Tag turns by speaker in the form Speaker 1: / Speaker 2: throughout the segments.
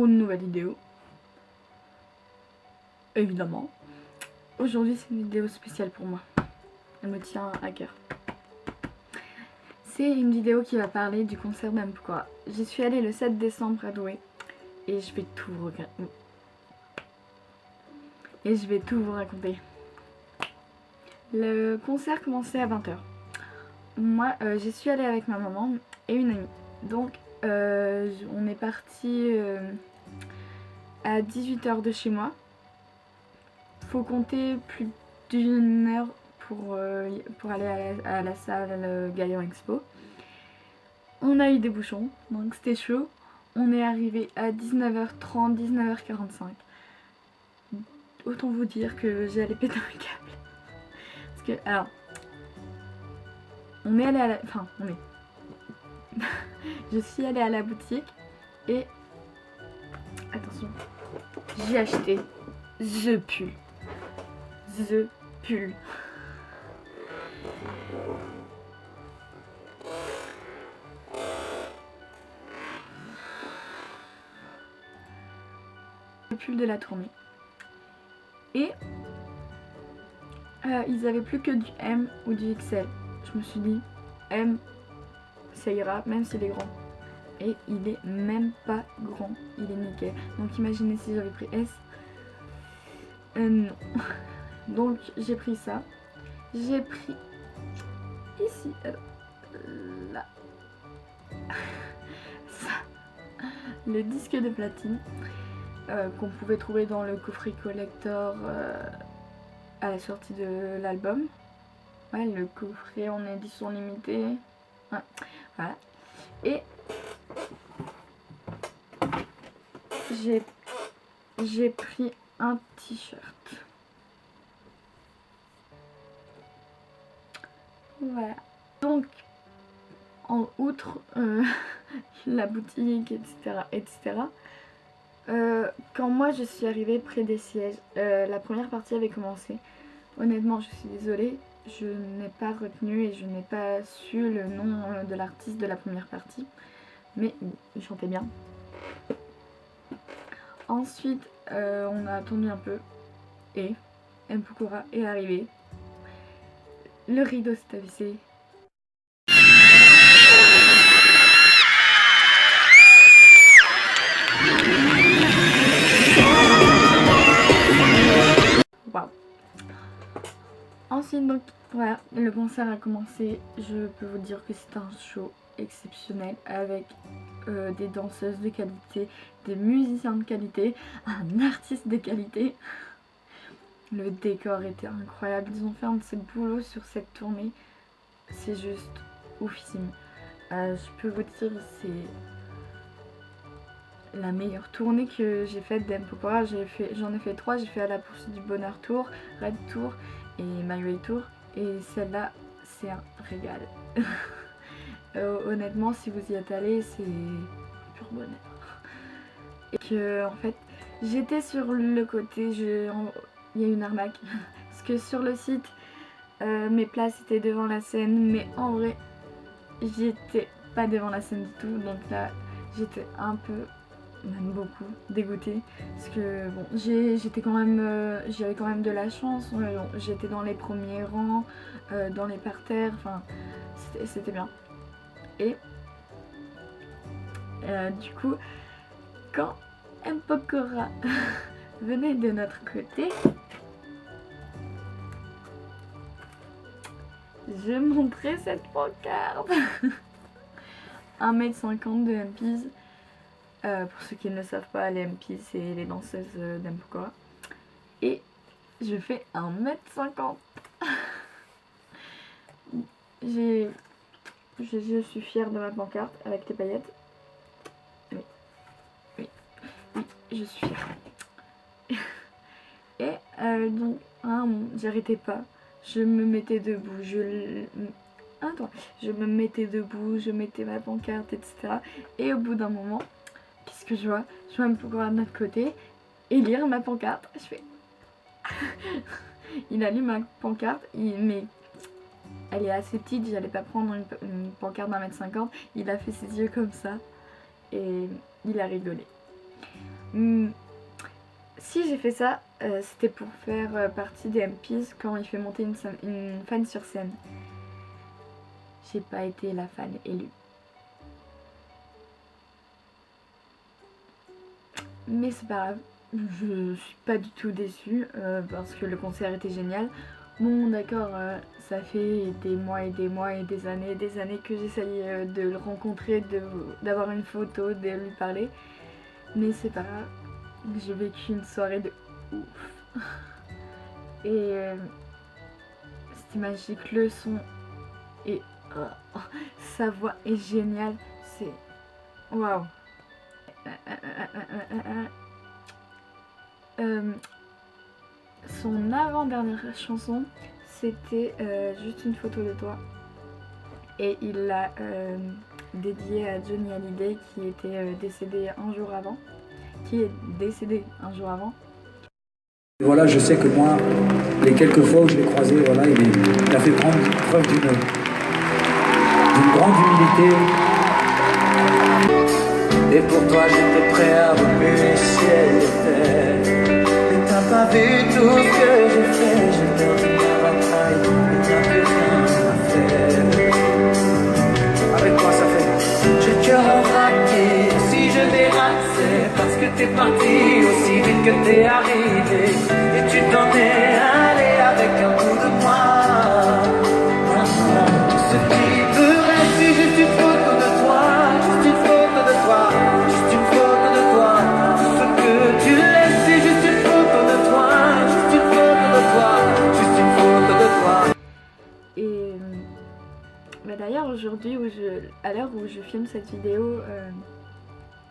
Speaker 1: pour une nouvelle vidéo. Évidemment. Aujourd'hui c'est une vidéo spéciale pour moi. Elle me tient à cœur. C'est une vidéo qui va parler du concert d'M Pokora. J'y suis allée le 7 décembre à Douai et je vais tout vous raconter. Le concert commençait à 20 h. Moi j'y suis allée avec ma maman et une amie. Donc on est parti à 18 h de chez moi. Faut compter plus d'une heure pour aller à la salle Gaillon Expo. On a eu des bouchons, donc c'était chaud. On est arrivé à 19 h 30, 19 h 45. Autant vous dire que j'allais péter un câble. Parce que, alors, on est allé à la... Enfin, on est... Je suis allée à la boutique et... Attention, j'ai acheté The Pull. The Pull. Le pull de la tournée. Et ils avaient plus que du M ou du XL. Je me suis dit, M, ça ira, même s'il est grand. Et il est même pas grand, il est nickel. Donc imaginez si j'avais pris S. Non. Donc j'ai pris ça. J'ai pris ici, là, ça, le disque de platine qu'on pouvait trouver dans le coffret collector à la sortie de l'album. Ouais, le coffret en édition limitée. Ouais, voilà. Et j'ai pris un t-shirt. Voilà. Donc, en outre la boutique, etc. Quand moi je suis arrivée près des sièges, la première partie avait commencé. Honnêtement, je suis désolée, je n'ai pas retenu et je n'ai pas su le nom de l'artiste de la première partie. Mais il chantait bien. Ensuite, on a attendu un peu et M Pokora est arrivé. Le rideau s'est abaissé. Waouh. Ensuite, donc voilà, le concert a commencé. Je peux vous dire que c'est un show exceptionnel avec des danseuses de qualité, des musiciens de qualité, un artiste de qualité. Le décor était incroyable. Ils ont fait un de ces boulots sur cette tournée. C'est juste oufissime. Je peux vous dire, c'est la meilleure tournée que j'ai faite d'M Pokora. J'en ai fait 3. J'ai fait à la poursuite du bonheur tour, Red Tour et My Way Tour. Et celle-là, c'est un régal. Honnêtement, si vous y êtes allé, c'est pur bonheur. Et que, en fait, j'étais sur le côté, il y a une arnaque. Parce que sur le site, mes places étaient devant la scène, mais en vrai, j'étais pas devant la scène du tout. Donc là, j'étais un peu, même beaucoup, dégoûtée. Parce que bon, j'avais quand même de la chance. J'étais dans les premiers rangs, dans les parterres, enfin, c'était bien. Et du coup, quand M Pokora venait de notre côté, je montrais cette pancarte. 1 m 50 de MPs. Pour ceux qui ne le savent pas, les MPs c'est les danseuses d'M Pokora. Et je fais 1 m 50. Je suis fière de ma pancarte avec tes paillettes. Oui, je suis fière. Et donc, j'arrêtais pas. Je me mettais debout, je me mettais debout, je mettais ma pancarte, etc. Et au bout d'un moment, qu'est-ce que je vois M Pokora de notre côté et lire ma pancarte. Je fais... Il a lu ma pancarte, mais elle est assez petite, j'allais pas prendre une pancarte d'1 m 50. Il a fait ses yeux comme ça et il a rigolé. Si j'ai fait ça, c'était pour faire partie des MPs quand il fait monter une fan sur scène. J'ai pas été la fan élue. Mais c'est pas grave, je suis pas du tout déçue parce que le concert était génial. Bon d'accord, ça fait des mois et des mois et des années que j'essaye de le rencontrer, d'avoir une photo, de lui parler. Mais c'est pas grave, j'ai vécu une soirée de ouf. Et c'était magique, le son et sa voix est géniale, c'est waouh. Son avant-dernière chanson, c'était Juste une photo de toi. Et il l'a dédiée à Johnny Hallyday qui était décédé un jour avant. Qui est décédé un jour avant.
Speaker 2: Voilà, je sais que moi, les quelques fois où je l'ai croisé, voilà, il a fait prendre preuve d'une grande humilité. Et pour toi j'étais prêt à remuer ciel et terre. Mais t'as pas vu tout ce que j'ai fait. J'ai perdu ma bataille et t'as plus rien à faire. Avec toi ça fait. J'ai le cœur en vrac. Si je dérape c'est parce que t'es parti aussi vite que t'es arrivé. Et tu t'en es allé avec un bout de moi. Ce qui peut rester juste une photo de toi. Juste une photo de toi. Juste une photo de toi. Tout ce que tu laisses c'est juste une photo de toi. Juste une photo de toi. Juste une photo de toi.
Speaker 1: Et bah d'ailleurs aujourd'hui, à l'heure où je filme cette vidéo,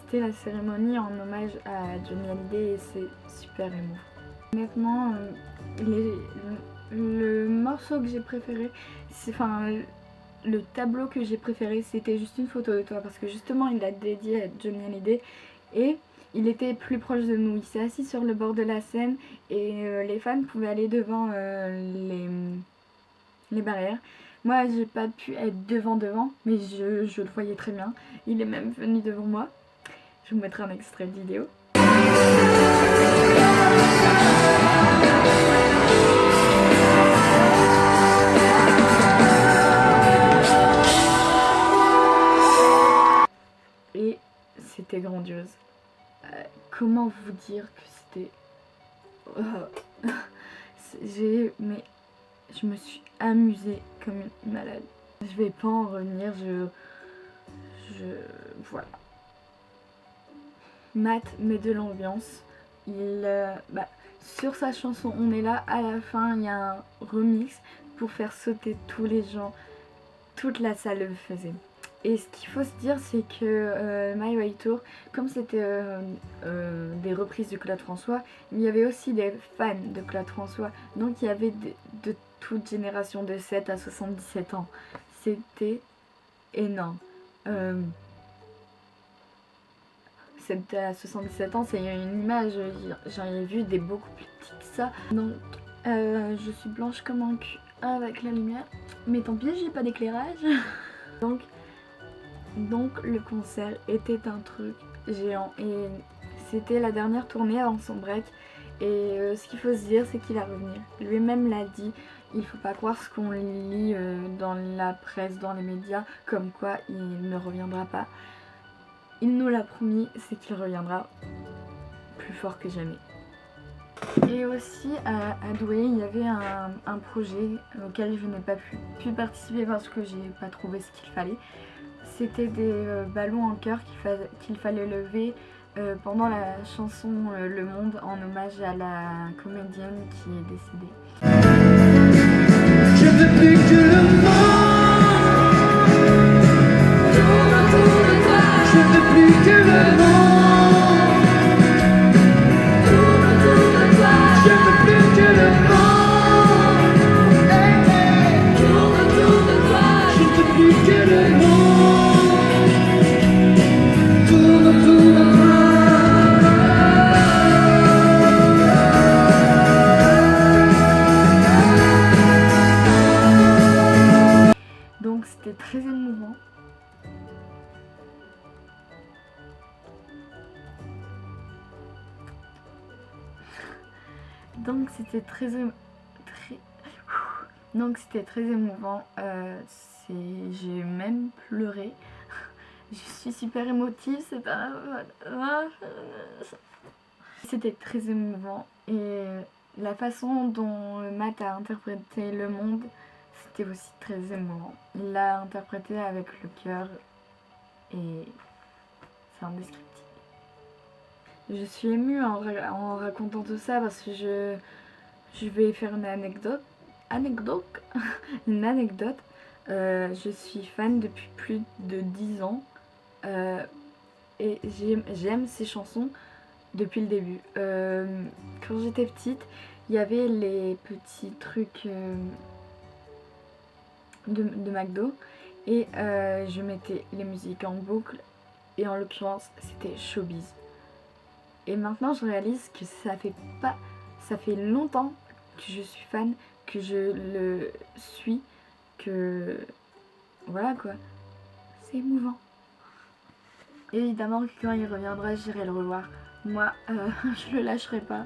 Speaker 1: c'était la cérémonie en hommage à Johnny Hallyday et c'est super émouvant. Honnêtement, le morceau que j'ai préféré, le tableau que j'ai préféré, c'était Juste une photo de toi parce que justement il l'a dédié à Johnny Hallyday et il était plus proche de nous. Il s'est assis sur le bord de la scène et les fans pouvaient aller devant les barrières. Moi j'ai pas pu être devant, mais je le voyais très bien. Il est même venu devant moi. Je vous mettrai un extrait de vidéo. Et c'était grandiose. Comment vous dire que c'était... je me suis amusée comme une malade. Je vais pas en revenir, voilà. Matt met de l'ambiance. Sur sa chanson On est là, à la fin il y a un remix pour faire sauter tous les gens. Toute la salle le faisait. Et ce qu'il faut se dire, c'est que My Way Tour, comme c'était des reprises de Claude François, il y avait aussi des fans de Claude François. Donc il y avait de toute génération de 7 à 77 ans. C'était énorme. 7 à 77 ans, c'est une image, j'en ai vu des beaucoup plus petits que ça. Donc je suis blanche comme un cul avec la lumière. Mais tant pis, j'ai pas d'éclairage. Donc le concert était un truc géant et c'était la dernière tournée avant son break. Et ce qu'il faut se dire, c'est qu'il va revenir. Lui-même l'a dit, il faut pas croire ce qu'on lit dans la presse, dans les médias, comme quoi il ne reviendra pas. Il nous l'a promis, c'est qu'il reviendra plus fort que jamais. Et aussi à Douai, il y avait un projet auquel je n'ai pas pu participer parce que j'ai pas trouvé ce qu'il fallait. C'était des ballons en cœur qu'il fallait lever pendant la chanson Le Monde en hommage à la comédienne qui est décédée.
Speaker 2: Je veux plus que le monde tourne autour de toi. Je veux plus que le monde tourne autour de toi. Je veux plus que le monde tourne autour de toi. Je veux plus que le monde tourne autour de toi.
Speaker 1: Donc c'était très émouvant. J'ai même pleuré. Je suis super émotive, c'était très émouvant. Et la façon dont Matt a interprété le monde, c'était aussi très émouvant. Il l'a interprété avec le cœur et c'est indescriptible. Je suis émue en racontant tout ça parce que je vais faire une anecdote. Une anecdote. Je suis fan depuis plus de 10 ans et j'aime ces chansons depuis le début. Quand j'étais petite, il y avait les petits trucs de McDo et je mettais les musiques en boucle et en l'occurrence c'était Showbiz. Et maintenant je réalise que ça fait longtemps que je suis fan, que je le suis, que voilà quoi, c'est émouvant. Évidemment que quand il reviendra j'irai le revoir. Moi je le lâcherai pas.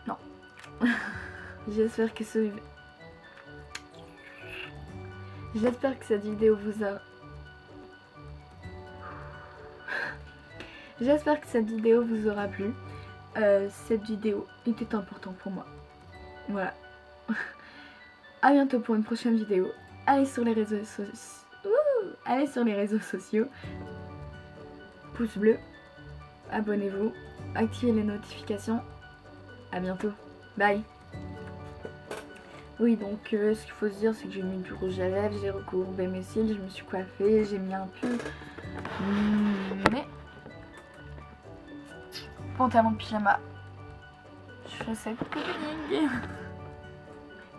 Speaker 1: Non. J'espère que cette vidéo vous a... J'espère que cette vidéo vous aura plu. Cette vidéo était importante pour moi. Voilà. A bientôt pour une prochaine vidéo. Allez sur les réseaux sociaux. Pouce bleu. Abonnez-vous. Activez les notifications. A bientôt. Bye. Oui, donc ce qu'il faut se dire, c'est que j'ai mis du rouge à lèvres, j'ai recourbé mes cils, je me suis coiffée, j'ai mis un pull. Mais pantalon de pyjama, chaussettes cocooning.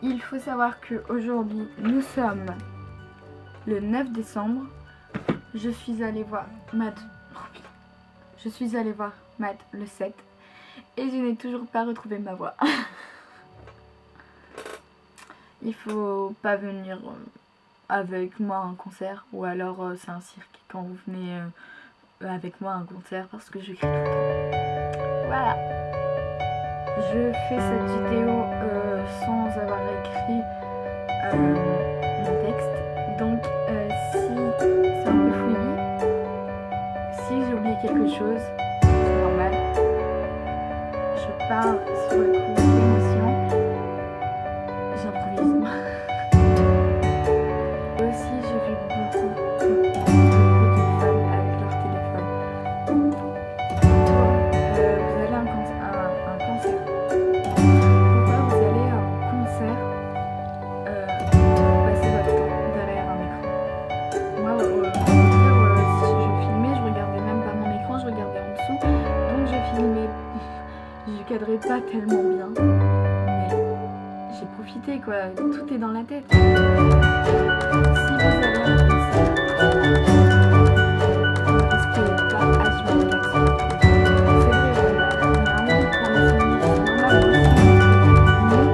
Speaker 1: Il faut savoir qu'aujourd'hui, nous sommes le 9 décembre. Je suis allée voir Matt le 7 et je n'ai toujours pas retrouvé ma voix. Il faut pas venir avec moi à un concert ou alors c'est un cirque quand vous venez avec moi à un concert parce que je crie tout le temps. Voilà. Je fais cette vidéo sans avoir écrit mon texte. Donc si c'est un peu fouillis, si j'ai oublié quelque chose, c'est normal. Je parle sur le coup d'émotion. J'improvise. Et aussi j'ai vu beaucoup de femmes avec leur téléphone. Vous allez à un concert. Pourquoi vous allez à un concert passer votre temps derrière un écran? Moi, si je filmais, je regardais même pas mon écran, je regardais en dessous. Donc je filmais. Je cadrais pas tellement bien. J'ai profité quoi, tout est dans la tête. Si vous allez à un concert, ne respirez pas H24. C'est vrai, on a envie de prendre des souvenirs, c'est normal aussi, mais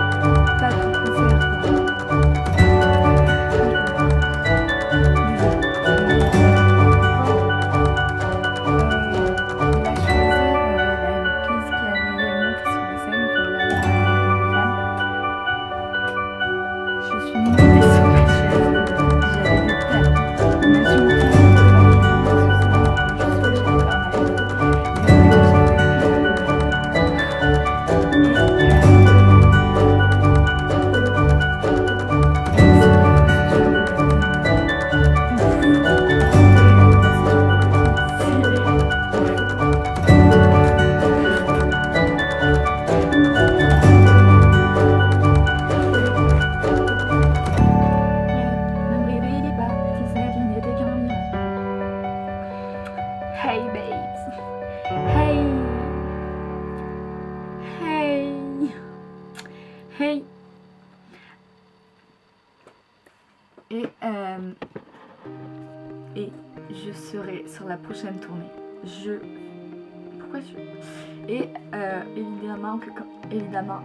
Speaker 1: pas tout concert. Hey babes. Hey. Et je serai sur la prochaine tournée. Évidemment,